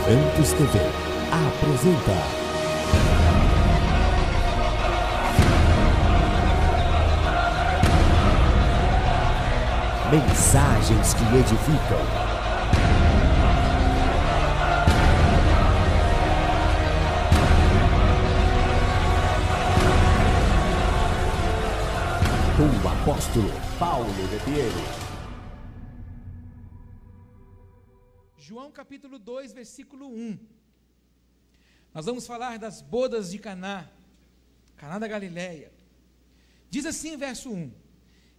Santos TV apresenta Mensagens que edificam. Com o apóstolo Paulo de Piero. João capítulo 2, versículo 1. Nós vamos falar das bodas de Caná, Caná da Galileia. Diz assim, verso 1: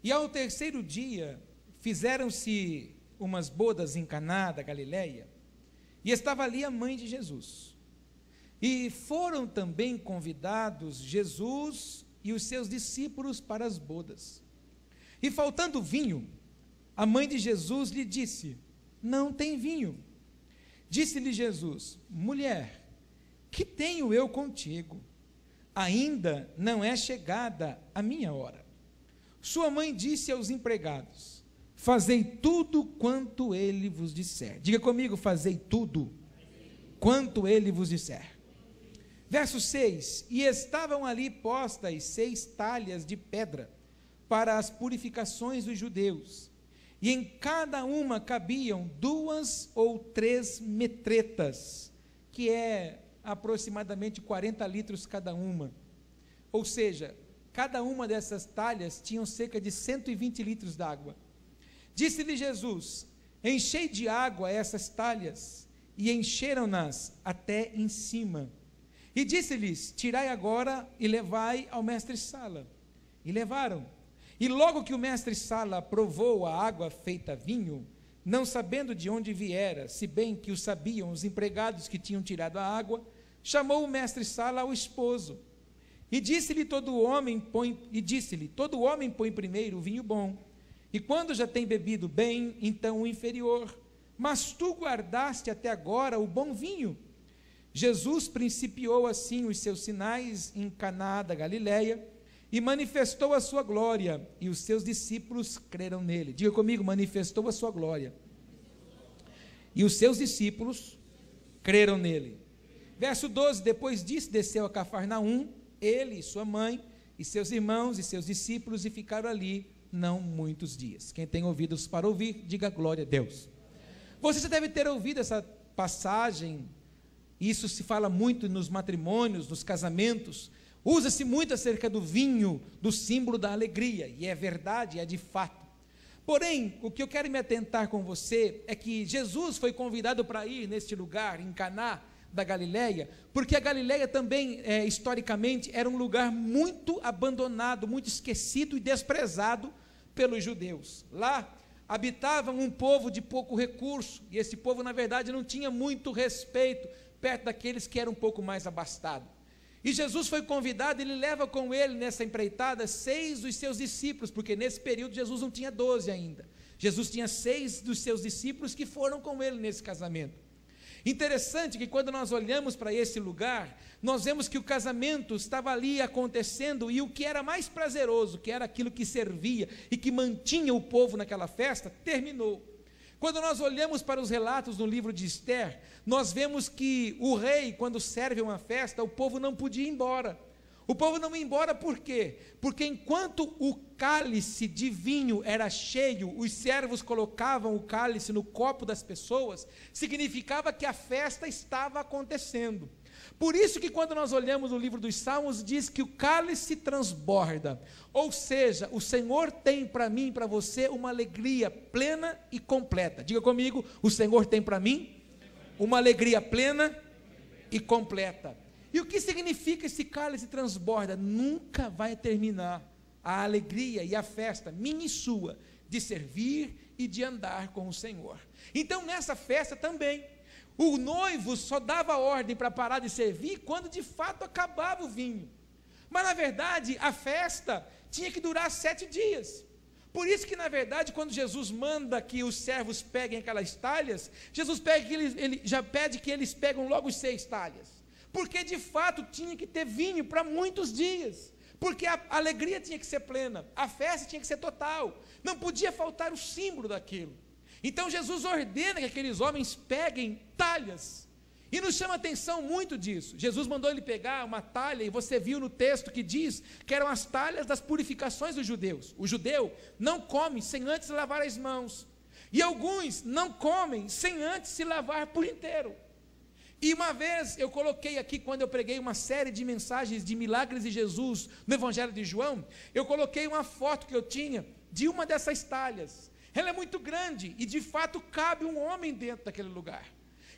E ao terceiro dia fizeram-se umas bodas em Caná da Galileia, e estava ali a mãe de Jesus. E foram também convidados Jesus e os seus discípulos para as bodas. E faltando vinho, a mãe de Jesus lhe disse: Não tem vinho. Disse-lhe Jesus: Mulher, que tenho eu contigo? Ainda não é chegada a minha hora. Sua mãe disse aos empregados: Fazei tudo quanto ele vos disser. Diga comigo: fazei tudo quanto ele vos disser. Verso 6: E estavam ali postas 6 talhas de pedra para as purificações dos judeus, e em cada uma cabiam 2 ou 3 metretas, que é aproximadamente 40 litros cada uma. Ou seja, cada uma dessas talhas tinham cerca de 120 litros d'água. Disse-lhe Jesus: Enchei de água essas talhas, e encheram-nas até em cima. E disse-lhes: Tirai agora e levai ao mestre-sala. E levaram. E logo que o mestre-sala provou a água feita vinho, não sabendo de onde viera, se bem que o sabiam os empregados que tinham tirado a água, chamou o mestre-sala ao esposo. E disse-lhe: Todo homem põe primeiro o vinho bom, e quando já tem bebido bem, então o inferior. Mas tu guardaste até agora o bom vinho. Jesus principiou assim os seus sinais em Caná da Galileia, e manifestou a sua glória, e os seus discípulos creram nele. Diga comigo: manifestou a sua glória, e os seus discípulos creram nele. Verso 12: Depois disso desceu a Cafarnaum, ele, sua mãe, e seus irmãos e seus discípulos, e ficaram ali não muitos dias. Quem tem ouvidos para ouvir, diga glória a Deus. Você já deve ter ouvido essa passagem. Isso se fala muito nos matrimônios, nos casamentos. Usa-se muito acerca do vinho, do símbolo da alegria, e é verdade, é de fato. Porém, o que eu quero me atentar com você é que Jesus foi convidado para ir neste lugar, em Caná da Galileia, porque a Galileia também, historicamente, era um lugar muito abandonado, muito esquecido e desprezado pelos judeus. Lá habitava um povo de pouco recurso, e esse povo, na verdade, não tinha muito respeito perto daqueles que eram um pouco mais abastados. E Jesus foi convidado, ele leva com ele nessa empreitada 6 dos seus discípulos, porque nesse período Jesus não tinha 12 ainda. Jesus tinha 6 dos seus discípulos que foram com ele nesse casamento. Interessante que quando nós olhamos para esse lugar, nós vemos que o casamento estava ali acontecendo, e o que era mais prazeroso, que era aquilo que servia e que mantinha o povo naquela festa, terminou. Quando nós olhamos para os relatos no livro de Esther, nós vemos que o rei, quando serve uma festa, o povo não podia ir embora. O povo não ia embora por quê? Porque enquanto o cálice de vinho era cheio, os servos colocavam o cálice no copo das pessoas, significava que a festa estava acontecendo. Por isso que quando nós olhamos o livro dos Salmos, diz que o cálice transborda, ou seja, o Senhor tem para mim e para você uma alegria plena e completa. Diga comigo: o Senhor tem para mim uma alegria plena e completa. E o que significa esse cálice transborda? Nunca vai terminar a alegria e a festa, minha e sua, de servir e de andar com o Senhor. Então nessa festa também, o noivo só dava ordem para parar de servir quando de fato acabava o vinho. Mas na verdade a festa tinha que durar 7 dias. Por isso que na verdade quando Jesus manda que os servos peguem aquelas talhas, Jesus ele já pede que eles pegam logo os 6 talhas. Porque de fato tinha que ter vinho para muitos dias. Porque a alegria tinha que ser plena, a festa tinha que ser total. Não podia faltar o símbolo daquilo. Então Jesus ordena que aqueles homens peguem talhas E nos chama a atenção muito disso. Jesus mandou ele pegar uma talha, e você viu no texto que diz que eram as talhas das purificações dos judeus. O judeu não come sem antes lavar as mãos. E alguns não comem sem antes se lavar por inteiro. E uma vez eu coloquei aqui, quando eu preguei uma série de mensagens de milagres de Jesus no Evangelho de João, eu coloquei uma foto que eu tinha de uma dessas talhas. Ela é muito grande e de fato cabe um homem dentro daquele lugar.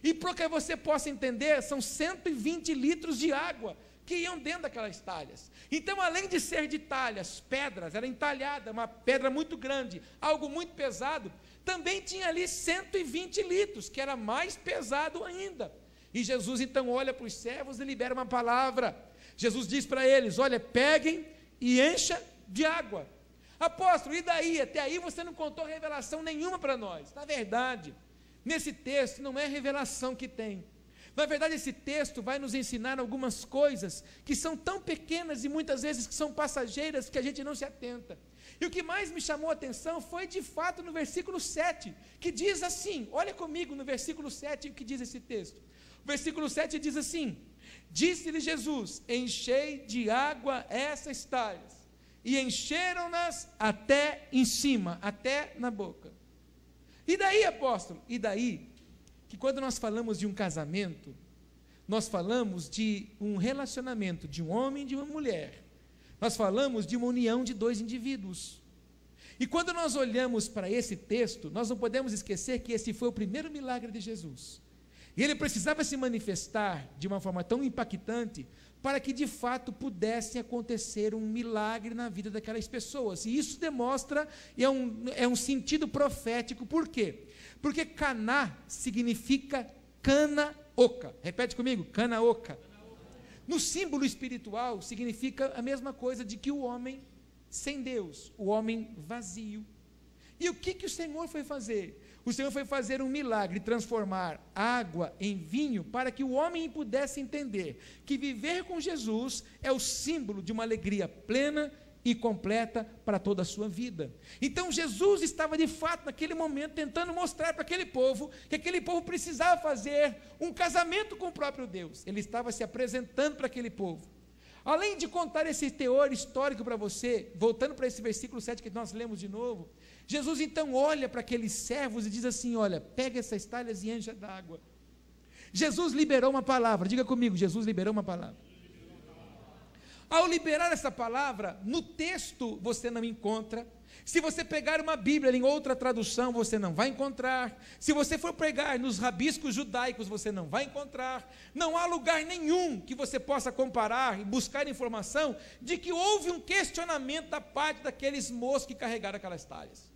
E para que você possa entender, são 120 litros de água que iam dentro daquelas talhas. Então, além de ser de talhas, pedras, era entalhada, uma pedra muito grande, algo muito pesado, também tinha ali 120 litros, que era mais pesado ainda. E Jesus então olha para os servos e libera uma palavra. Jesus diz para eles: olha, peguem e encha de água. Apóstolo, e daí? Até aí você não contou revelação nenhuma para nós. Na verdade, nesse texto não é revelação que tem. Na verdade, esse texto vai nos ensinar algumas coisas que são tão pequenas e muitas vezes que são passageiras que a gente não se atenta. E o que mais me chamou a atenção foi de fato no versículo 7, que diz assim, olha comigo no versículo 7 o que diz esse texto. O versículo 7 diz assim: disse-lhe Jesus, enchei de água essas talhas, e encheram-nas até em cima, até na boca. E daí, apóstolo? E daí, que quando nós falamos de um casamento, nós falamos de um relacionamento de um homem e de uma mulher. Nós falamos de uma união de dois indivíduos. E quando nós olhamos para esse texto, nós não podemos esquecer que esse foi o primeiro milagre de Jesus. E ele precisava se manifestar de uma forma tão impactante para que de fato pudesse acontecer um milagre na vida daquelas pessoas. E isso demonstra, é um sentido profético. Por quê? Porque Caná significa cana oca. Repete comigo, cana oca. No símbolo espiritual significa a mesma coisa de que o homem sem Deus, o homem vazio. E o que o Senhor foi fazer? O Senhor foi fazer um milagre, transformar água em vinho, para que o homem pudesse entender que viver com Jesus é o símbolo de uma alegria plena e completa para toda a sua vida. Então Jesus estava de fato naquele momento tentando mostrar para aquele povo que aquele povo precisava fazer um casamento com o próprio Deus. Ele estava se apresentando para aquele povo. Além de contar esse teor histórico para você, voltando para esse versículo 7 que nós lemos de novo, Jesus então olha para aqueles servos e diz assim: olha, pega essas talhas e encha d'água. Jesus liberou uma palavra, diga comigo, Jesus liberou uma palavra. Ao liberar essa palavra, no texto você não encontra. Se você pegar uma Bíblia em outra tradução, você não vai encontrar. Se você for pegar nos rabiscos judaicos, você não vai encontrar. Não há lugar nenhum que você possa comparar e buscar informação de que houve um questionamento da parte daqueles moços que carregaram aquelas talhas.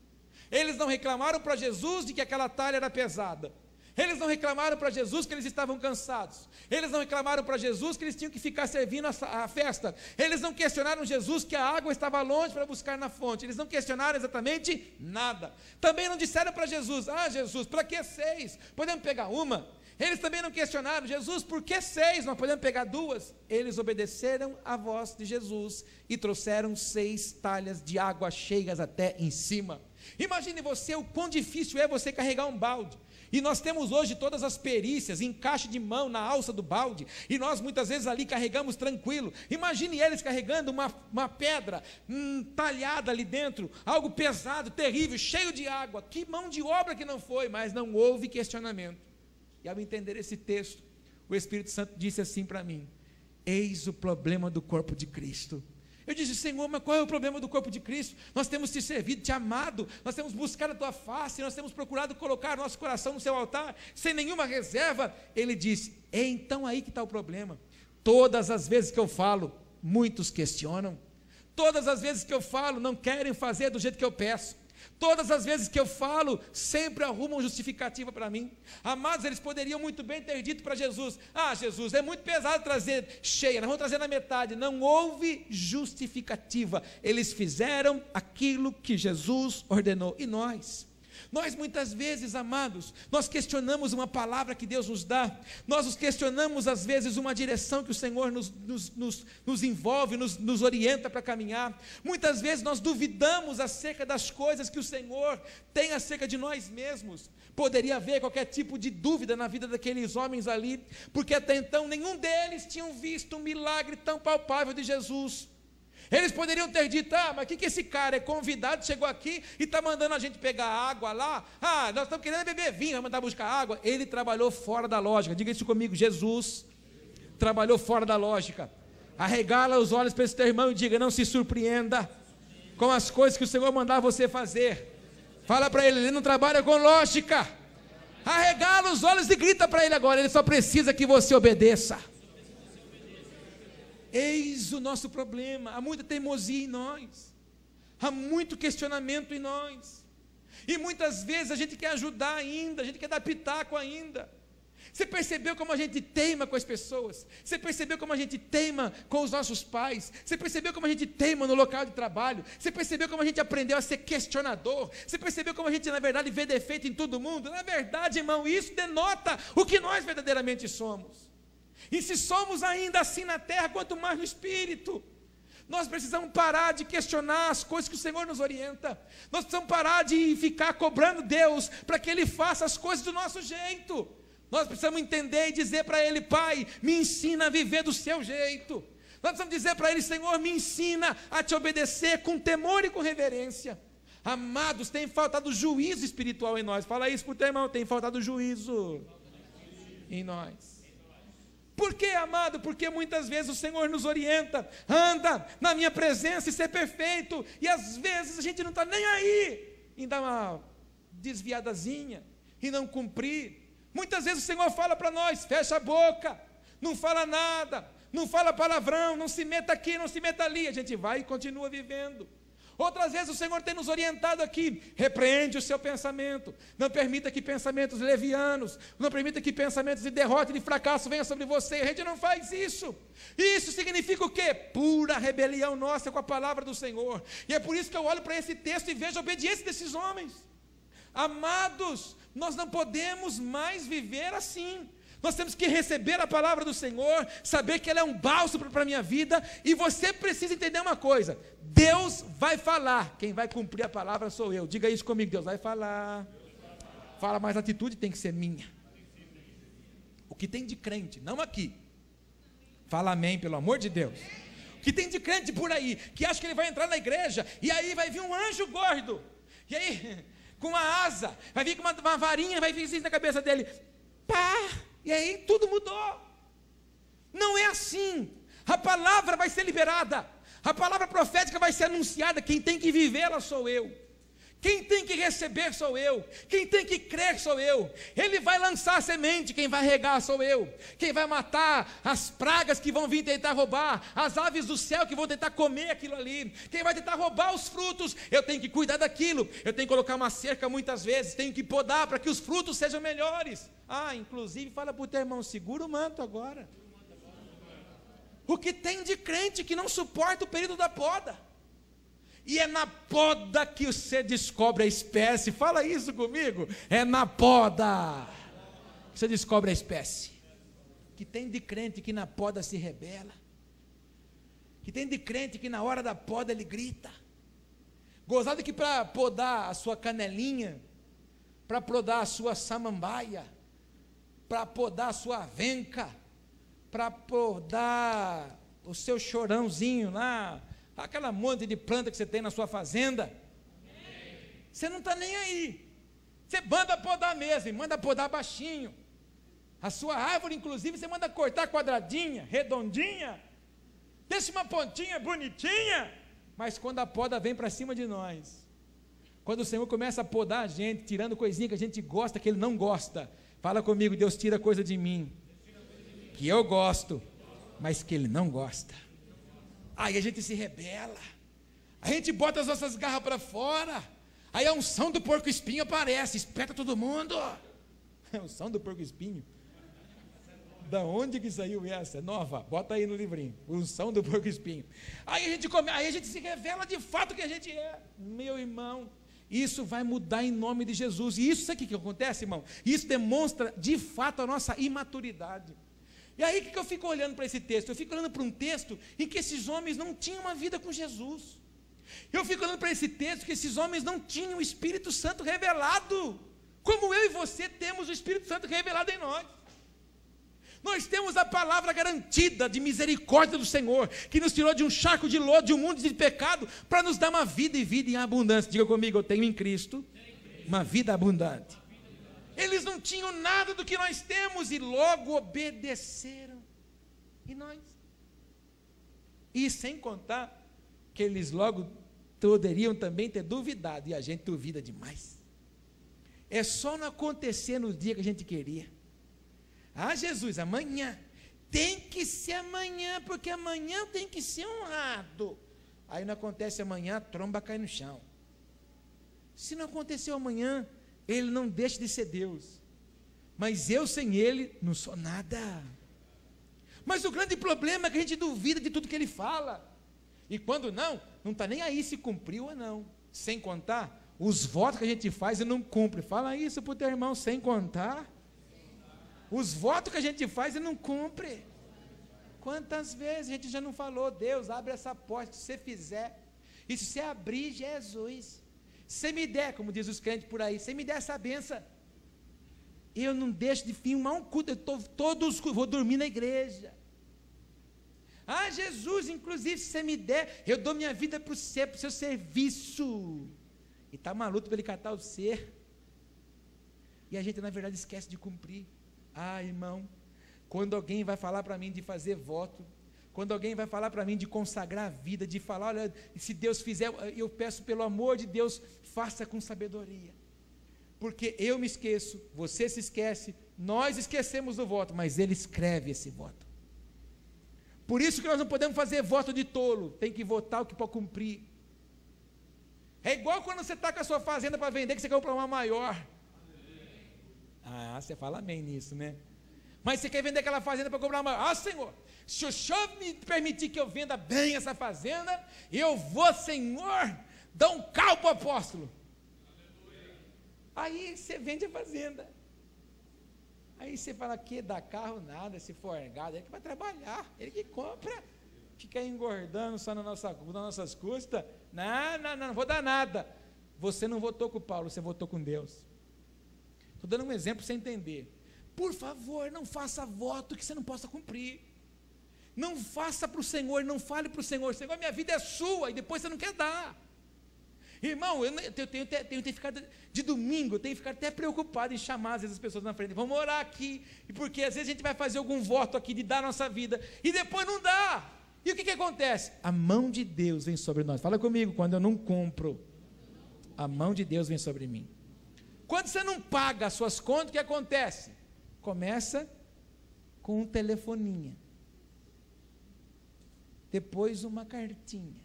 Eles não reclamaram para Jesus de que aquela talha era pesada. Eles não reclamaram para Jesus que eles estavam cansados. Eles não reclamaram para Jesus que eles tinham que ficar servindo a festa. Eles não questionaram Jesus que a água estava longe para buscar na fonte. Eles não questionaram exatamente nada. Também não disseram para Jesus: ah, Jesus, para que 6? Podemos pegar uma? Eles também não questionaram: Jesus, por que 6? Nós podemos pegar 2? Eles obedeceram à voz de Jesus e trouxeram 6 talhas de água cheias até em cima. Imagine você o quão difícil é você carregar um balde. E nós temos hoje todas as perícias, encaixe de mão na alça do balde, e nós muitas vezes ali carregamos tranquilo. Imagine eles carregando uma pedra talhada ali dentro, algo pesado, terrível, cheio de água. Que mão de obra que não foi, mas não houve questionamento. E ao entender esse texto, o Espírito Santo disse assim para mim: eis o problema do corpo de Cristo. Eu disse: Senhor, mas qual é o problema do corpo de Cristo? Nós temos te servido, te amado, nós temos buscado a tua face, nós temos procurado colocar nosso coração no seu altar, sem nenhuma reserva. Ele disse: é então aí que está o problema. Todas as vezes que eu falo, muitos questionam. Todas as vezes que eu falo, não querem fazer do jeito que eu peço. Todas as vezes que eu falo, sempre arrumam justificativa para mim. Amados, eles poderiam muito bem ter dito para Jesus: ah, Jesus, é muito pesado trazer cheia, nós vamos trazer na metade. Não houve justificativa. Eles fizeram aquilo que Jesus ordenou. E nós? Nós muitas vezes, amados, nós questionamos uma palavra que Deus nos dá, nós nos questionamos às vezes uma direção que o Senhor nos envolve, nos orienta para caminhar. Muitas vezes nós duvidamos acerca das coisas que o Senhor tem acerca de nós mesmos. Poderia haver qualquer tipo de dúvida na vida daqueles homens ali, porque até então nenhum deles tinham visto um milagre tão palpável de Jesus. Eles poderiam ter dito: mas o que esse cara é convidado, chegou aqui e está mandando a gente pegar água lá? Nós estamos querendo beber vinho, vamos mandar buscar água. Ele trabalhou fora da lógica. Diga isso comigo: Jesus trabalhou fora da lógica. Arregala os olhos para esse teu irmão e diga: não se surpreenda com as coisas que o Senhor mandar você fazer. Fala para ele não trabalha com lógica. Arregala os olhos e grita para ele agora: ele só precisa que você obedeça. Eis o nosso problema. Há muita teimosia em nós, há muito questionamento em nós, e muitas vezes a gente quer ajudar ainda, a gente quer dar pitaco ainda. Você percebeu como a gente teima com as pessoas? Você percebeu como a gente teima com os nossos pais? Você percebeu como a gente teima no local de trabalho? Você percebeu como a gente aprendeu a ser questionador? Você percebeu como a gente, na verdade, vê defeito em todo mundo? Na verdade, irmão, isso denota o que nós verdadeiramente somos. E se somos ainda assim na terra, quanto mais no Espírito. Nós precisamos parar de questionar as coisas que o Senhor nos orienta. Nós precisamos parar de ficar cobrando Deus para que Ele faça as coisas do nosso jeito. Nós precisamos entender e dizer para Ele: Pai, me ensina a viver do seu jeito. Nós precisamos dizer para Ele: Senhor, me ensina a te obedecer com temor e com reverência. Amados, tem faltado juízo espiritual em nós. Fala isso para o teu irmão: tem faltado juízo em nós. Por quê, amado? Porque muitas vezes o Senhor nos orienta: anda na minha presença e ser perfeito, e às vezes a gente não está nem aí em dar uma desviadazinha e não cumprir. Muitas vezes o Senhor fala para nós: fecha a boca, não fala nada, não fala palavrão, não se meta aqui, não se meta ali. A gente vai e continua vivendo. Outras vezes o Senhor tem nos orientado aqui: repreende o seu pensamento, não permita que pensamentos levianos, não permita que pensamentos de derrota e de fracasso venham sobre você. A gente não faz isso. Isso significa o quê? Pura rebelião nossa com a palavra do Senhor. E é por isso que eu olho para esse texto e vejo a obediência desses homens. Amados, nós não podemos mais viver assim. Nós temos que receber a palavra do Senhor, saber que ela é um bálsamo para a minha vida, e você precisa entender uma coisa: Deus vai falar, quem vai cumprir a palavra sou eu. Diga isso comigo: Deus vai falar. Fala, mas a atitude tem que ser minha. O que tem de crente, não aqui, fala amém, pelo amor de Deus. O que tem de crente por aí, que acha que ele vai entrar na igreja, e aí vai vir um anjo gordo, e aí, com uma asa, vai vir com uma varinha, vai vir assim na cabeça dele, pá! E aí tudo mudou. Não é assim. A palavra vai ser liberada, a palavra profética vai ser anunciada. Quem tem que vivê-la sou eu, quem tem que receber sou eu, quem tem que crer sou eu. Ele vai lançar a semente, quem vai regar sou eu, quem vai matar as pragas que vão vir tentar roubar, as aves do céu que vão tentar comer aquilo ali, quem vai tentar roubar os frutos, eu tenho que cuidar daquilo, eu tenho que colocar uma cerca muitas vezes, tenho que podar para que os frutos sejam melhores. Inclusive fala para o teu irmão: segura o manto agora. O que tem de crente que não suporta o período da poda, e é na poda que você descobre a espécie. Fala isso comigo: é na poda que você descobre a espécie. Que tem de crente que na poda se rebela, que tem de crente que na hora da poda ele grita. Gozado que para podar a sua canelinha, para podar a sua samambaia, para podar a sua avenca, para podar o seu chorãozinho lá, aquela monte de planta que você tem na sua fazenda, você não está nem aí. Você manda podar mesmo, e manda podar baixinho. A sua árvore, inclusive, você manda cortar quadradinha, redondinha, deixa uma pontinha bonitinha. Mas quando a poda vem para cima de nós, quando o Senhor começa a podar a gente, tirando coisinha que a gente gosta, que Ele não gosta, fala comigo: Deus tira coisa de mim que eu gosto, mas que Ele não gosta. Aí a gente se rebela, a gente bota as nossas garras para fora, aí a unção do porco-espinho aparece, espeta todo mundo. A unção do porco-espinho, da onde que saiu essa? Nova, bota aí no livrinho, unção do porco-espinho. Aí a gente se revela de fato que a gente é. Meu irmão, Isso vai mudar em nome de Jesus. E isso aqui que acontece, irmão, isso demonstra de fato a nossa imaturidade. E aí que eu fico olhando para esse texto? Eu fico olhando para um texto em que esses homens não tinham uma vida com Jesus. Eu fico olhando para esse texto que esses homens não tinham o Espírito Santo revelado, como eu e você temos o Espírito Santo revelado em nós. Nós temos a palavra garantida de misericórdia do Senhor, que nos tirou de um charco de lodo, de um mundo de pecado, para nos dar uma vida e vida em abundância. Diga comigo, eu tenho em Cristo uma vida abundante. Eles não tinham nada do que nós temos e logo obedeceram. E nós? E sem contar que eles logo poderiam também ter duvidado, e a gente duvida demais. É só não acontecer no dia que a gente queria. Ah, Jesus, amanhã, tem que ser amanhã, porque amanhã tem que ser honrado. Aí não acontece amanhã, a tromba cai no chão. Se não aconteceu amanhã, ele não deixa de ser Deus. Mas eu sem ele, não sou nada. Mas o grande problema é que a gente duvida de tudo que ele fala. E quando não está nem aí se cumpriu ou não. Sem contar os votos que a gente faz e não cumpre. Fala isso para o teu irmão, sem contar os votos que a gente faz e não cumpre. Quantas vezes a gente já não falou, Deus, abre essa porta, se você fizer, e se você abrir, Jesus, se você me der, como diz os crentes por aí, se você me der essa benção, eu não deixo de filmar um culto, vou dormir na igreja. Ah, Jesus, inclusive, se você me der, eu dou minha vida para o seu serviço. E está maluco para ele catar o ser. E a gente, na verdade, esquece de cumprir. Ah, irmão, quando alguém vai falar para mim de fazer voto, quando alguém vai falar para mim de consagrar a vida, de falar, olha, se Deus fizer, eu peço pelo amor de Deus, faça com sabedoria. Porque eu me esqueço, você se esquece, nós esquecemos do voto, mas Ele escreve esse voto. Por isso que nós não podemos fazer voto de tolo, tem que votar o que pode cumprir. É igual quando você está com a sua fazenda para vender, que você quer comprar uma maior. Ah, você fala amém nisso, né? Mas você quer vender aquela fazenda para comprar uma maior. Ah, Senhor, se o Senhor me permitir que eu venda bem essa fazenda, eu vou, Senhor, dar um carro para o apóstolo. Aí você vende a fazenda. Aí você fala que dá carro nada, se for ergado, ele que vai trabalhar, ele que compra, fica engordando só nas nossas custas. Não vou dar nada. Você não votou com Paulo, você votou com Deus. Estou dando um exemplo para você entender. Por favor, não faça voto que você não possa cumprir. Não faça para o Senhor, não fale para o Senhor, Senhor, minha vida é sua, e depois você não quer dar. Irmão, eu tenho ficado de domingo, eu tenho ficado até preocupado em chamar às vezes as pessoas na frente, vamos orar aqui, porque às vezes a gente vai fazer algum voto aqui de dar a nossa vida, e depois não dá. E o que acontece? A mão de Deus vem sobre nós. Fala comigo, quando eu não compro, a mão de Deus vem sobre mim. Quando você não paga as suas contas, o que acontece? Começa com um telefoninha, depois uma cartinha,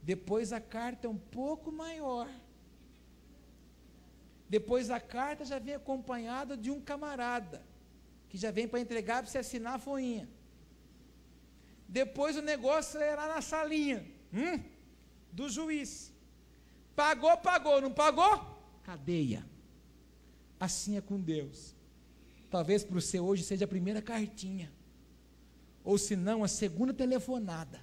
depois a carta é um pouco maior, depois a carta já vem acompanhada de um camarada, que já vem para entregar para você assinar a folhinha, depois o negócio é lá na salinha, do juiz, pagou, não pagou? Cadeia. Assim é com Deus. Talvez para você hoje seja a primeira cartinha, ou se não, a segunda telefonada.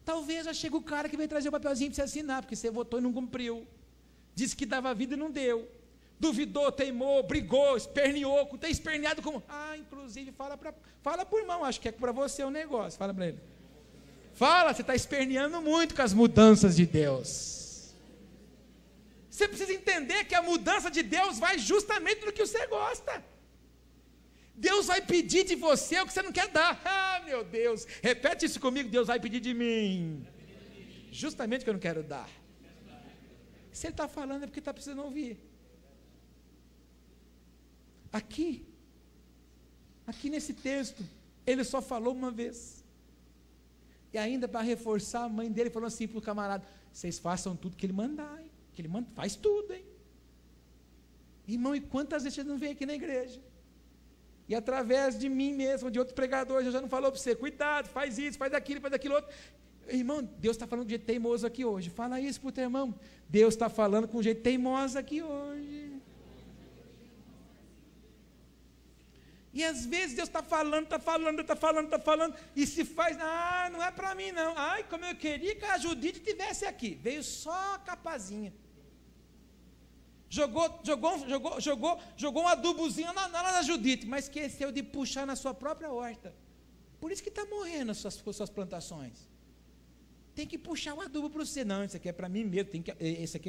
Talvez já chegue o cara que veio trazer o papelzinho para você assinar, porque você votou e não cumpriu, disse que dava vida e não deu, duvidou, teimou, brigou, esperneou, tem esperneado como, inclusive fala para o irmão, acho que é para você o negócio, fala para ele, você está esperneando muito com as mudanças de Deus. Você precisa entender que a mudança de Deus vai justamente no que você gosta. Deus vai pedir de você o que você não quer dar. Ah, meu Deus, repete isso comigo, Deus vai pedir de mim justamente o que eu não quero dar. Se Ele está falando é porque está precisando ouvir. Aqui nesse texto, Ele só falou uma vez. E ainda para reforçar, a mãe dele falou assim para o camarada, vocês façam tudo que Ele mandar, hein? Que Ele manda, faz tudo, hein? Irmão, e quantas vezes você não vem aqui na igreja? E através de mim mesmo, de outros pregadores, eu já não falou para você, cuidado, faz isso, faz aquilo outro. Irmão, Deus está falando com jeito teimoso aqui hoje. Fala isso para o teu irmão. Deus está falando com jeito teimoso aqui hoje. E às vezes Deus está falando, e se faz, não é para mim não. Ai, como eu queria que a Judite estivesse aqui. Veio só a capazinha. Jogou um adubozinho lá na Judite, mas esqueceu de puxar na sua própria horta. Por isso que está morrendo as suas plantações. Tem que puxar o adubo para você. Não, isso aqui é para mim mesmo. Isso aqui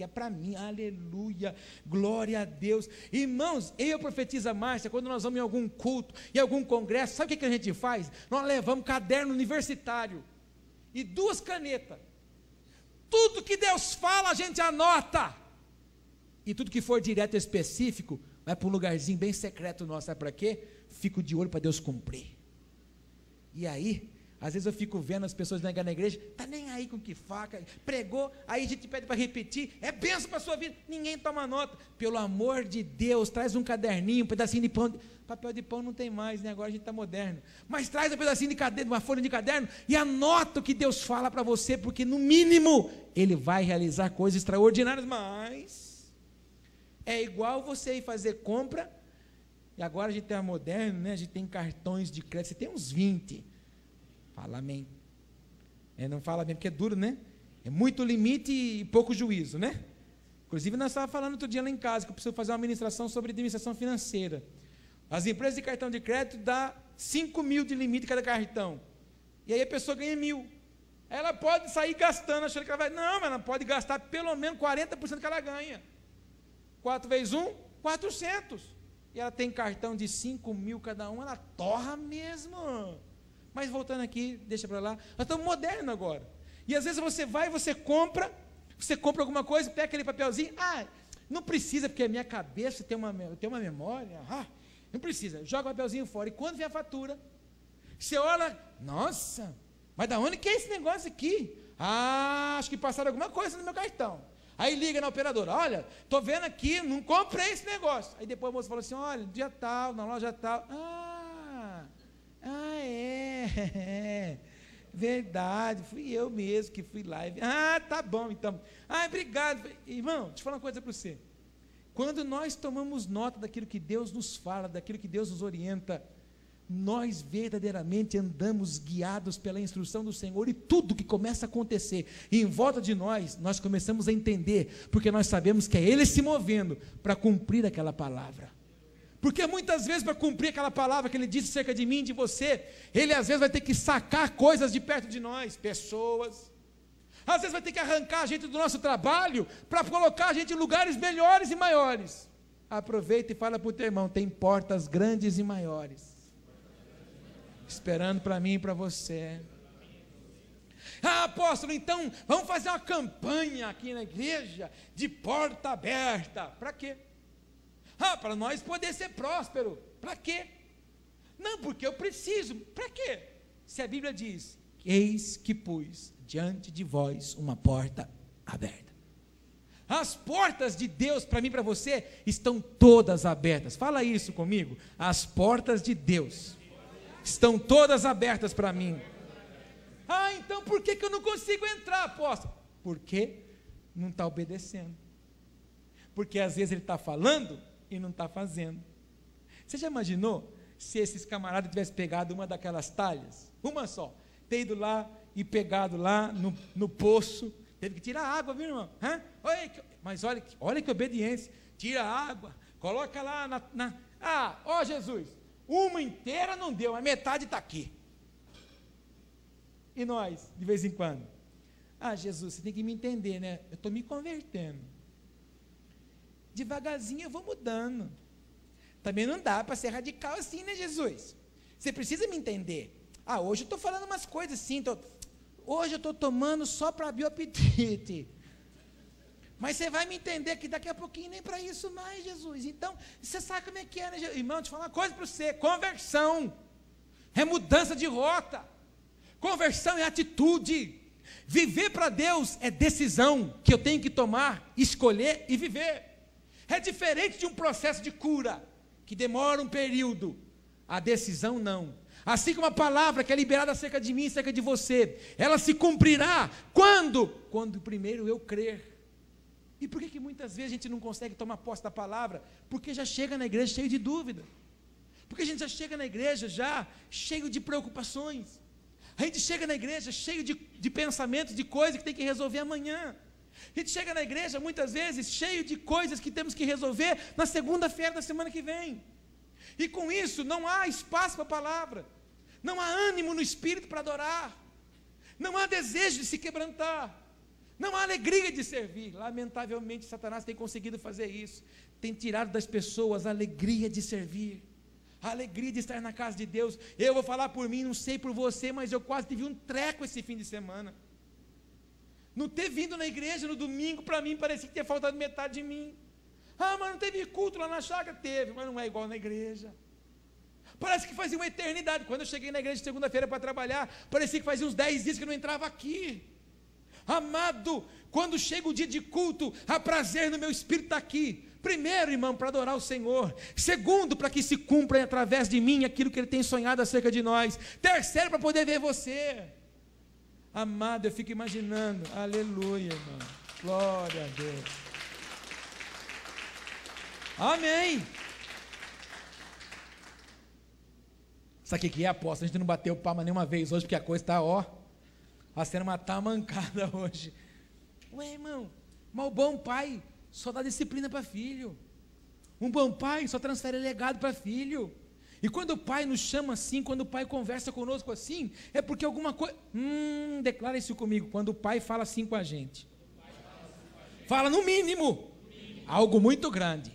é para mim. Aleluia. Glória a Deus. Irmãos, eu profetizo a Márcia, quando nós vamos em algum culto, em algum congresso, sabe o que a gente faz? Nós levamos caderno universitário e 2 canetas. Tudo que Deus fala, a gente anota. E tudo que for direto e específico, vai para um lugarzinho bem secreto nosso. Sabe para quê? Fico de olho para Deus cumprir. E aí, às vezes eu fico vendo as pessoas na igreja, está nem aí com que faca, pregou, aí a gente pede para repetir, é bênção para a sua vida, ninguém toma nota. Pelo amor de Deus, traz um caderninho, um pedacinho de pão, papel de pão não tem mais, né? Agora a gente está moderno, mas traz um pedacinho de caderno, uma folha de caderno, e anota o que Deus fala para você, porque no mínimo, Ele vai realizar coisas extraordinárias, mas é igual você ir fazer compra, e agora a gente é moderno, né? A gente tem cartões de crédito, você tem uns 20, fala amém. Não fala amém porque é duro, né? É muito limite e pouco juízo, né? Inclusive nós estávamos falando outro dia lá em casa, que eu preciso fazer uma administração sobre administração financeira. As empresas de cartão de crédito dão 5 mil de limite cada cartão. E aí a pessoa ganha 1.000. Ela pode sair gastando, achando que ela vai... Não, mas ela pode gastar pelo menos 40% que ela ganha. 4 vezes 1, 400. E ela tem cartão de 5 mil cada um, ela torra mesmo. Mas voltando aqui, deixa para lá, nós estamos modernos agora. E às vezes você vai, você compra alguma coisa, pega aquele papelzinho, não precisa, porque a minha cabeça tem uma memória, não precisa, joga o papelzinho fora, e quando vem a fatura, você olha, nossa, mas da onde que é esse negócio aqui? Acho que passaram alguma coisa no meu cartão. Aí liga na operadora, olha, estou vendo aqui, não comprei esse negócio. Aí depois a moça fala assim, olha, dia tal, na loja tal, verdade, fui eu mesmo que fui lá, tá bom então, obrigado, irmão, deixa eu falar uma coisa para você, quando nós tomamos nota daquilo que Deus nos fala, daquilo que Deus nos orienta, nós verdadeiramente andamos guiados pela instrução do Senhor, e tudo que começa a acontecer em volta de nós, nós começamos a entender, porque nós sabemos que é Ele se movendo para cumprir aquela palavra. Porque muitas vezes, para cumprir aquela palavra que Ele disse acerca de mim, de você, Ele às vezes vai ter que sacar coisas de perto de nós, pessoas, às vezes vai ter que arrancar a gente do nosso trabalho, para colocar a gente em lugares melhores e maiores. Aproveita e fala para o teu irmão, tem portas grandes e maiores, esperando para mim e para você. Apóstolo, então, vamos fazer uma campanha aqui na igreja, de porta aberta, para quê? Para nós poder ser próspero, para quê? Não, porque eu preciso, para quê? Se a Bíblia diz, eis que pus diante de vós uma porta aberta. As portas de Deus para mim e para você estão todas abertas, fala isso comigo, as portas de Deus estão todas abertas para mim. Então por que eu não consigo entrar, apóstolo? Porque não está obedecendo, porque às vezes ele está falando e não está fazendo. Você já imaginou se esses camaradas tivessem pegado uma daquelas talhas, uma só, ter ido lá e pegado lá no poço, teve que tirar a água, viu, irmão? Mas olha que obediência, tira a água, coloca lá Jesus, uma inteira não deu, a metade está aqui. E nós, de vez em quando, Jesus, você tem que me entender, né? Eu estou me convertendo, devagarzinho eu vou mudando, também não dá para ser radical assim, né, Jesus? Você precisa me entender. Hoje eu estou falando umas coisas assim, hoje eu estou tomando só para abrir o apetite, mas você vai me entender que daqui a pouquinho nem para isso mais, Jesus. Então, você sabe como é que é, né, Jesus? Irmão, deixa eu falar uma coisa para você, conversão é mudança de rota, conversão é atitude, viver para Deus é decisão que eu tenho que tomar, escolher e viver. É diferente de um processo de cura, que demora um período. A decisão não. Assim como a palavra que é liberada acerca de mim, acerca de você, ela se cumprirá quando? Quando primeiro eu crer. E por que muitas vezes a gente não consegue tomar posse da palavra? Porque já chega na igreja cheio de dúvida. Porque a gente já chega na igreja já cheio de preocupações. A gente chega na igreja cheio de pensamentos, de coisas que tem que resolver amanhã. A gente chega na igreja muitas vezes cheio de coisas que temos que resolver na segunda-feira da semana que vem. E com isso não há espaço para a palavra. Não há ânimo no espírito para adorar. Não há desejo de se quebrantar. Não há alegria de servir. Lamentavelmente, Satanás tem conseguido fazer isso. Tem tirado das pessoas a alegria de servir, a alegria de estar na casa de Deus. Eu vou falar por mim, não sei por você, mas eu quase tive um treco esse fim de semana. Não ter vindo na igreja no domingo, para mim, parecia que tinha faltado metade de mim. Ah, mas não teve culto lá na chácara? Teve, mas não é igual na igreja. Parece que fazia uma eternidade. Quando eu cheguei na igreja segunda-feira para trabalhar, parecia que fazia uns 10 dias que eu não entrava aqui. Amado, quando chega o dia de culto, há prazer no meu espírito estar aqui. Primeiro, irmão, para adorar o Senhor. Segundo, para que se cumpra através de mim aquilo que Ele tem sonhado acerca de nós. Terceiro, para poder ver você. Amado, eu fico imaginando. Aleluia, irmão. Glória a Deus. Amém. Sabe o que é, apóstolo? A gente não bateu palma nenhuma vez hoje, porque a coisa está, a cena matar mancada hoje. Ué, irmão, mas o bom pai só dá disciplina para filho. Um bom pai só transfere legado para filho. E quando o pai nos chama assim, quando o pai conversa conosco assim, é porque alguma coisa... declara isso comigo. Quando o pai fala assim com a gente, fala no mínimo algo muito grande,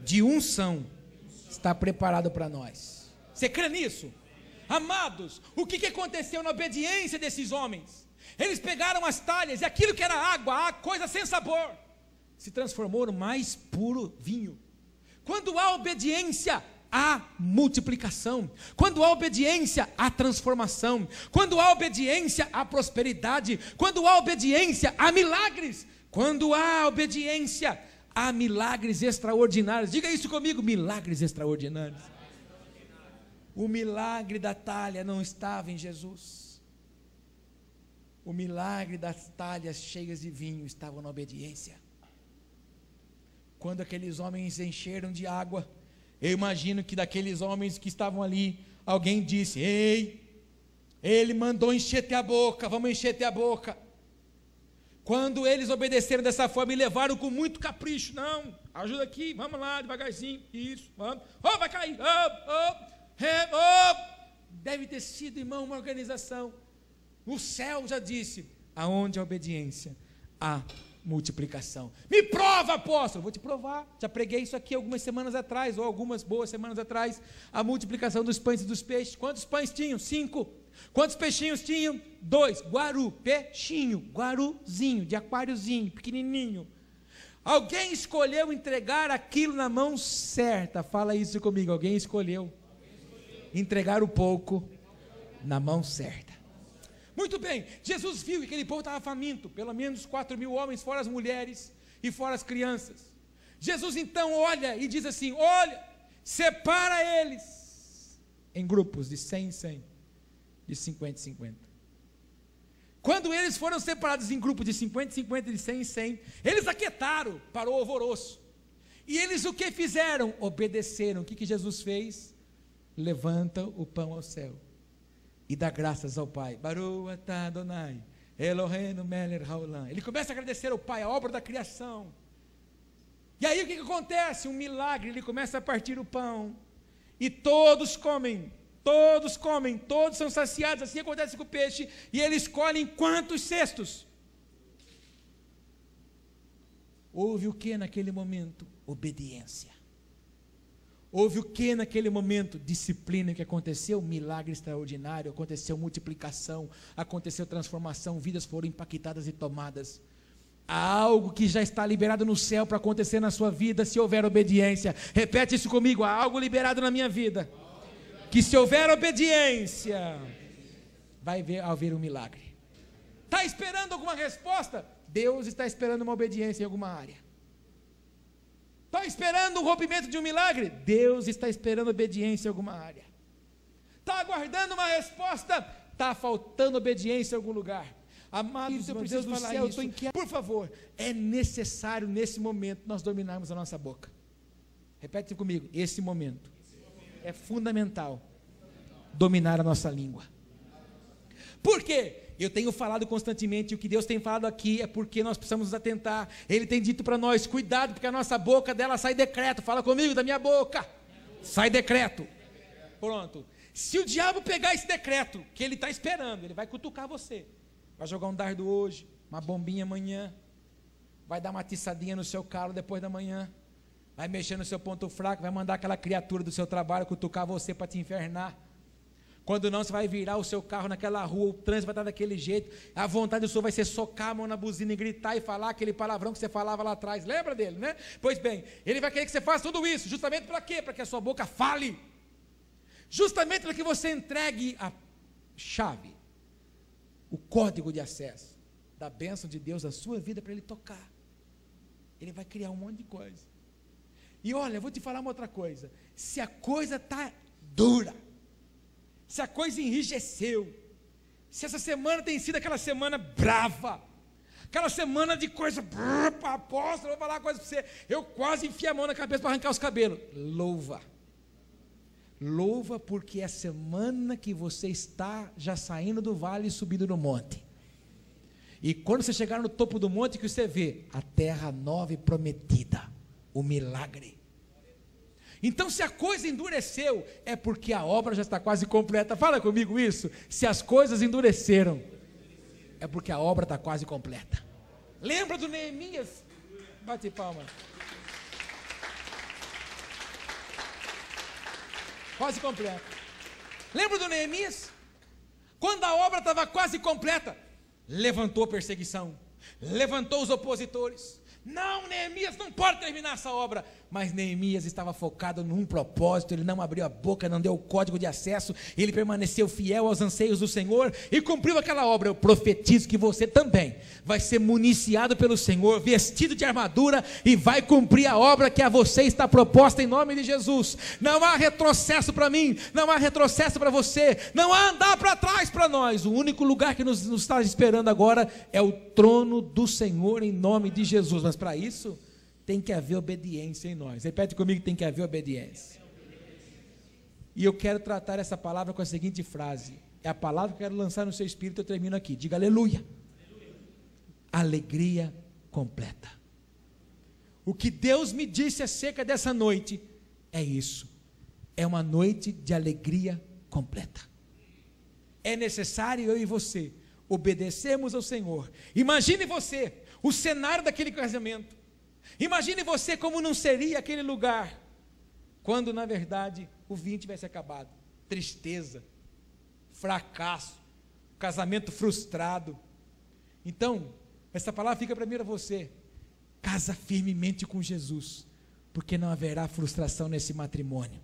de unção, está preparado para nós. Você crê nisso? Amados, o que aconteceu na obediência desses homens? Eles pegaram as talhas e aquilo que era água, a coisa sem sabor, se transformou no mais puro vinho. Quando há obediência, há multiplicação. Quando há obediência, há transformação. Quando há obediência, há prosperidade. Quando há obediência, há milagres. Quando há obediência, há milagres extraordinários. Diga isso comigo, milagres extraordinários. O milagre da talha não estava em Jesus. O milagre das talhas cheias de vinho estava na obediência. Quando aqueles homens encheram de água, eu imagino que daqueles homens que estavam ali, alguém disse: ei, ele mandou encher a boca, vamos encher a boca. Quando eles obedeceram dessa forma e levaram com muito capricho, não, ajuda aqui, vamos lá, devagarzinho, isso, vamos, vai cair, deve ter sido, irmão, uma organização. O céu já disse: aonde a obediência, há multiplicação. Me prova, apóstolo. Vou te provar, já preguei isso aqui algumas semanas atrás, ou algumas boas semanas atrás, a multiplicação dos pães e dos peixes. Quantos pães tinham? 5. Quantos peixinhos tinham? 2. Guaru, peixinho, guaruzinho, de aquáriozinho, pequenininho. Alguém escolheu entregar aquilo na mão certa. Fala isso comigo, alguém escolheu entregar o pouco na mão certa. Muito bem, Jesus viu que aquele povo estava faminto, pelo menos 4.000 homens, fora as mulheres e fora as crianças. Jesus então olha e diz assim: olha, separa eles em grupos de 100 em 100, de 50 em 50. Quando eles foram separados em grupos de 50 em 50, de 100 em 100, eles aquietaram para o alvoroço. E eles o que fizeram? Obedeceram. O que Jesus fez? Levanta o pão ao céu e dá graças ao Pai. Baruch atah Adonai, Eloheinu melech haolam. Ele começa a agradecer ao Pai, a obra da criação. E aí o que acontece? Um milagre. Ele começa a partir o pão e todos comem, todos são saciados. Assim acontece com o peixe. E ele escolhe em quantos cestos? Houve o que naquele momento? Obediência. Houve o que naquele momento? Disciplina. Que aconteceu? Milagre extraordinário, aconteceu multiplicação, aconteceu transformação, vidas foram impactadas e tomadas. Há algo que já está liberado no céu para acontecer na sua vida, se houver obediência. Repete isso comigo: há algo liberado na minha vida, que se houver obediência, vai haver um milagre. Está esperando alguma resposta? Deus está esperando uma obediência em alguma área. Está esperando o rompimento de um milagre? Deus está esperando obediência em alguma área. está aguardando uma resposta, está faltando obediência em algum lugar. Amados, eu preciso falar isso. Por favor, é necessário nesse momento nós dominarmos a nossa boca. Repete comigo, esse momento é fundamental dominar a nossa língua. Por quê? Eu tenho falado constantemente, o que Deus tem falado aqui é porque nós precisamos nos atentar. Ele tem dito para nós, cuidado, porque a nossa boca dela sai decreto. Fala comigo, da minha boca sai decreto. Pronto. Se o diabo pegar esse decreto, que ele está esperando, ele vai cutucar você. Vai jogar um dardo hoje, uma bombinha amanhã, vai dar uma atiçadinha no seu calo depois da manhã, vai mexer no seu ponto fraco, vai mandar aquela criatura do seu trabalho cutucar você para te infernar. Quando não, você vai virar o seu carro naquela rua, o trânsito vai estar daquele jeito, a vontade do senhor vai ser socar a mão na buzina e gritar e falar aquele palavrão que você falava lá atrás, lembra dele, né? Pois bem, ele vai querer que você faça tudo isso, justamente para quê? Para que a sua boca fale, justamente para que você entregue a chave, o código de acesso da bênção de Deus na sua vida para ele tocar. Ele vai criar um monte de coisa. E olha, eu vou te falar uma outra coisa. Se a coisa está dura, se a coisa enrijeceu, se essa semana tem sido aquela semana brava, aquela semana de coisa, apóstolo, eu vou falar uma coisa para você, eu quase enfiei a mão na cabeça para arrancar os cabelos. Louva porque é a semana que você está já saindo do vale e subindo no monte. E quando você chegar no topo do monte, que você vê a terra nova e prometida, o milagre. Então, se a coisa endureceu, é porque a obra já está quase completa. Fala comigo isso. Se as coisas endureceram, é porque a obra está quase completa. Lembra do Neemias? Bate palma. Quase completa. Lembra do Neemias? Quando a obra estava quase completa, levantou a perseguição, levantou os opositores. Não, Neemias não pode terminar essa obra. Mas Neemias estava focado num propósito, ele não abriu a boca, não deu o código de acesso, ele permaneceu fiel aos anseios do Senhor e cumpriu aquela obra. Eu profetizo que você também vai ser municiado pelo Senhor, vestido de armadura e vai cumprir a obra que a você está proposta em nome de Jesus. Não há retrocesso para mim, não há retrocesso para você, não há andar para trás para nós. O único lugar que nos está esperando agora é o trono do Senhor em nome de Jesus. Mas para isso tem que haver obediência em nós. Repete comigo, tem que haver obediência. E eu quero tratar essa palavra com a seguinte frase. É a palavra que eu quero lançar no seu espírito. Eu termino aqui. Diga aleluia. Alegria completa. O que Deus me disse acerca dessa noite é isso. É uma noite de alegria completa. É necessário eu e você obedecermos ao Senhor. Imagine você o cenário daquele casamento. Imagine você como não seria aquele lugar quando na verdade o vinho tivesse acabado. Tristeza, fracasso, casamento frustrado. Então, essa palavra fica para mim e para você. Casa firmemente com Jesus, porque não haverá frustração nesse matrimônio.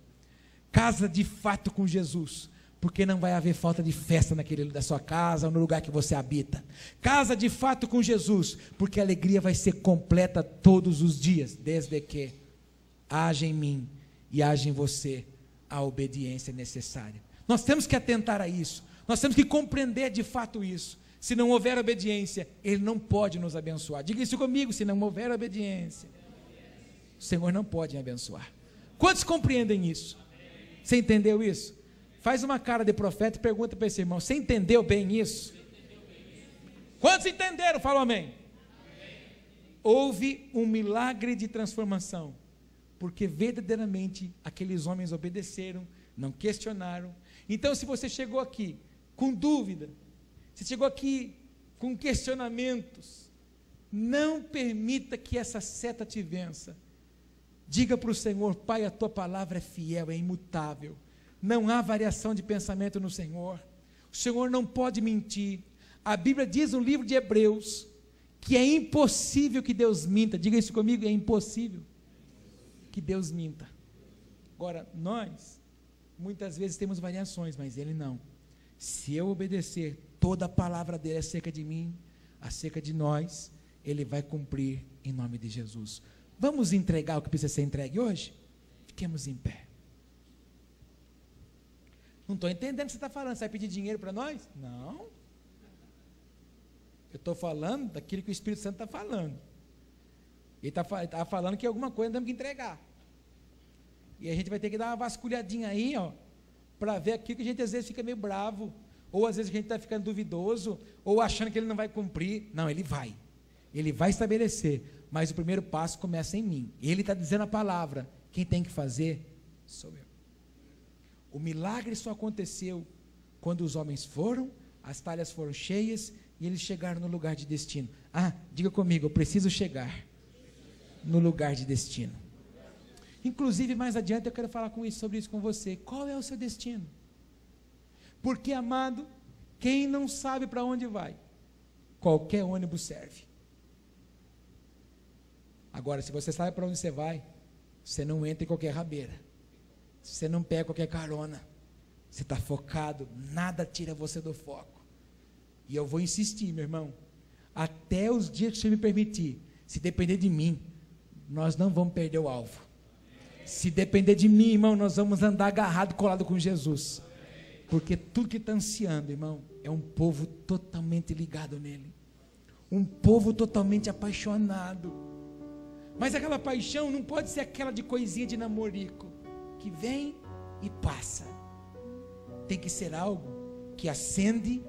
Casa de fato com Jesus, porque não vai haver falta de festa da sua casa ou no lugar que você habita. Casa de fato com Jesus, porque a alegria vai ser completa todos os dias, desde que haja em mim e haja em você a obediência necessária. Nós temos que atentar a isso, nós temos que compreender de fato isso. Se não houver obediência, Ele não pode nos abençoar. Diga isso comigo, se não houver obediência, o Senhor não pode me abençoar. Quantos compreendem isso? Você entendeu isso? Faz uma cara de profeta e pergunta para esse irmão, você entendeu bem isso? Quantos entenderam? Fala amém. Houve um milagre de transformação, porque verdadeiramente aqueles homens obedeceram, não questionaram. Então, se você chegou aqui com dúvida, se chegou aqui com questionamentos, não permita que essa seta te vença. Diga para o Senhor, Pai, a tua palavra é fiel, é imutável. Não há variação de pensamento no Senhor. O Senhor não pode mentir. A Bíblia diz no livro de Hebreus que é impossível que Deus minta. Diga isso comigo, é impossível que Deus minta. Agora, nós muitas vezes temos variações, mas Ele não. Se eu obedecer toda a palavra dele acerca de mim, acerca de nós, Ele vai cumprir em nome de Jesus. Vamos entregar o que precisa ser entregue hoje? Fiquemos em pé. Não estou entendendo o que você está falando. Você vai pedir dinheiro para nós? Não. Eu estou falando daquilo que o Espírito Santo está falando. Ele está falando que alguma coisa nós temos que entregar. E a gente vai ter que dar uma vasculhadinha aí, ó, para ver aquilo que a gente às vezes fica meio bravo, ou às vezes a gente está ficando duvidoso, ou achando que ele não vai cumprir. Não, ele vai estabelecer, mas o primeiro passo começa em mim. Ele está dizendo a palavra, quem tem que fazer sou eu. O milagre só aconteceu quando os homens foram, as talhas foram cheias, e eles chegaram no lugar de destino. Diga comigo, eu preciso chegar no lugar de destino. Inclusive, mais adiante eu quero falar sobre isso com você. Qual é o seu destino? Porque, amado, quem não sabe para onde vai, qualquer ônibus serve. Agora, se você sabe para onde você vai, você não entra em qualquer rabeira, você não pega qualquer carona, você está focado, nada tira você do foco. E eu vou insistir, meu irmão, até os dias que você me permitir. Se depender de mim, nós não vamos perder o alvo. Se depender de mim, irmão, nós vamos andar agarrado, colado com Jesus. Porque tudo que está ansiando, irmão, é um povo totalmente ligado nele. Um povo totalmente apaixonado. Mas aquela paixão não pode ser aquela de coisinha de namorico, que vem e passa. Tem que ser algo que acende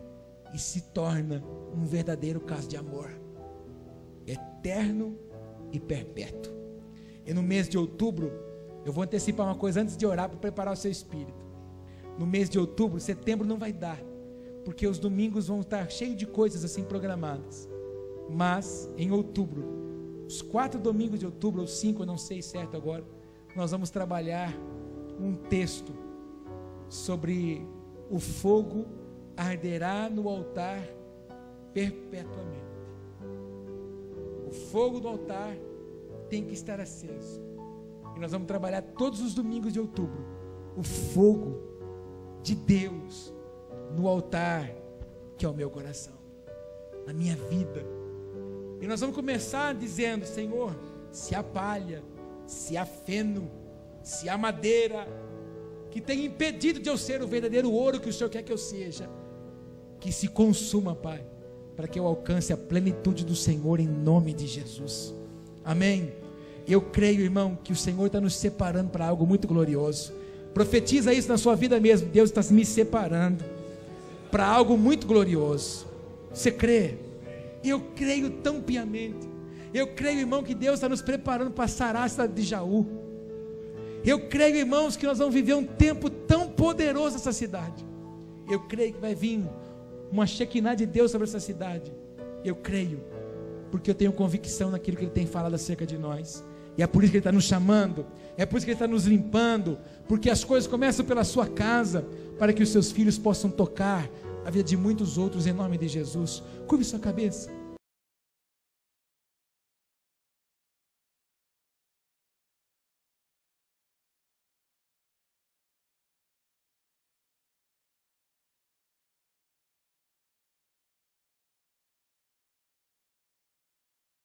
e se torna um verdadeiro caso de amor. Eterno e perpétuo. E no mês de outubro, eu vou antecipar uma coisa antes de orar para preparar o seu espírito. No mês de outubro, setembro não vai dar, porque os domingos vão estar cheios de coisas assim programadas. Mas em outubro, os 4 domingos de outubro, ou 5, eu não sei certo agora, nós vamos trabalhar um texto sobre o fogo arderá no altar perpetuamente. O fogo do altar tem que estar aceso. E nós vamos trabalhar todos os domingos de outubro o fogo de Deus no altar, que é o meu coração, na minha vida. E nós vamos começar dizendo: Senhor, se há palha, se há feno, se há madeira que tem impedido de eu ser o verdadeiro ouro que o Senhor quer que eu seja, que se consuma, Pai, para que eu alcance a plenitude do Senhor, em nome de Jesus. Amém. Eu creio, irmão, que o Senhor está nos separando para algo muito glorioso. Profetiza isso na sua vida mesmo. Deus está me separando para algo muito glorioso. Você crê? Eu creio tão piamente. Eu creio, irmão, que Deus está nos preparando para sarar a cidade de Jaú. Eu creio, irmãos, que nós vamos viver um tempo tão poderoso nessa cidade. Eu creio que vai vir uma Shekinah de Deus sobre essa cidade. Eu creio, porque eu tenho convicção naquilo que Ele tem falado acerca de nós. E é por isso que Ele está nos chamando, é por isso que Ele está nos limpando, porque as coisas começam pela sua casa, para que os seus filhos possam tocar a vida de muitos outros, em nome de Jesus. Curve sua cabeça.